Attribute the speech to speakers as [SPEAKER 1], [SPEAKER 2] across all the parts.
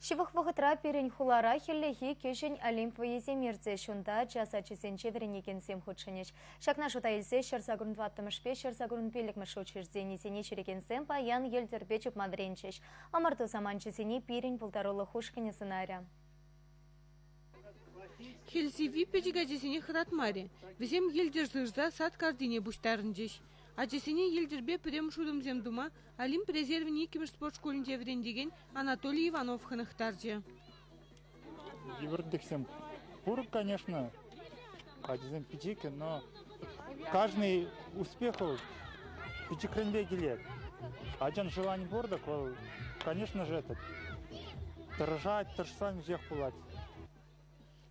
[SPEAKER 1] Шивых вағытра перен хулара хеллехи кешен Олимп веземирзе шунда жасачысен чеверенеген сем худшынеш. Шакна шута елсе шерсагрун 25 шерсагрун пелік мышучырзені сене череген сем паян елдербечіп мадренчеш. Амарту саманчысене перен пултарулы хушкіне сценария.
[SPEAKER 2] Хельсиви печигачесене хратмаре. Везем елдерзырза сад кардине буштарынчеш. Ачесене елдербе прем шудым земдума Олимп резервіне кемеш спорт школінде верендеген Анатолий Иванов хынықтаржы.
[SPEAKER 3] Еврдексем пур, конечно, адизем пичики, но каждый успех пичикренбе келет. Аджан желание бордак, конечно же, торжать, торжествовать всех пулать.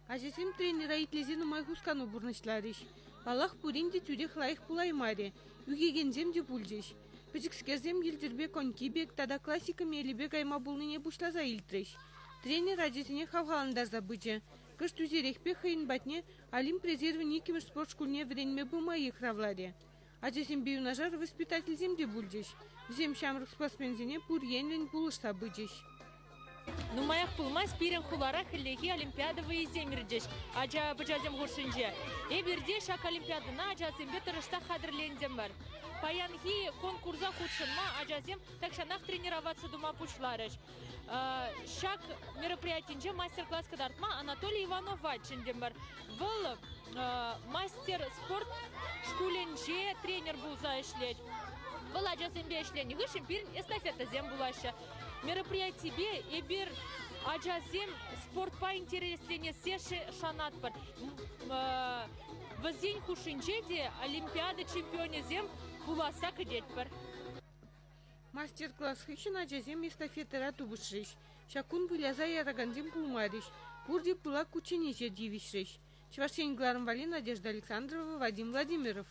[SPEAKER 2] Ачесем тренера итлезену майхускану бурнышлариш. Аллах пуринде тюрех лайх пулаймаре, югегензем де пульдеш. Печикскерзем елдербе конькибек, тада классика мелебек айма булныне бушлаза илтреш. Тренер аджесене хавхаландар забычы. Кыш тузерехпе хайын батне Олимп резервы никимеш спорт школьне вренме бума ихравларе. Аджесем биюнажар воспитательзем де бульдеш. Взем шамрық спортсмензене пур енлен булышса бычеш.
[SPEAKER 4] Ну, моих пулмас пирен хулара хеллехи олимпиада выездемирдеш. Аджа бджазем гуршинже. Эберде шак олимпиадына аджазем бетырышта хадрлендем бар. Паянхи конкурса худшынма аджазем такшанах тренироваться дума пушларыш. Шак мероприятинже мастер-класс кадартма Анатолий Иванов ватчиндем бар. Был мастер спорт шкуленже тренер был заишлеть. Был аджазем бешлень гышим пирен эстафета зем булаша. Мероприятие бе эбир аджазем спорт по интереслене сеши шанатпар. Вазень хушинчеде олимпиада чемпионе зем хуласа кадетпар.
[SPEAKER 2] Мастер-класс хищен аджазем эстафета ратубышриш. Шакун пыляза ярагандем пулмариш. Пурди пыла кученеже дивишриш. Шварсень Гларм Вали, Надежда Александрова, Вадим Владимиров.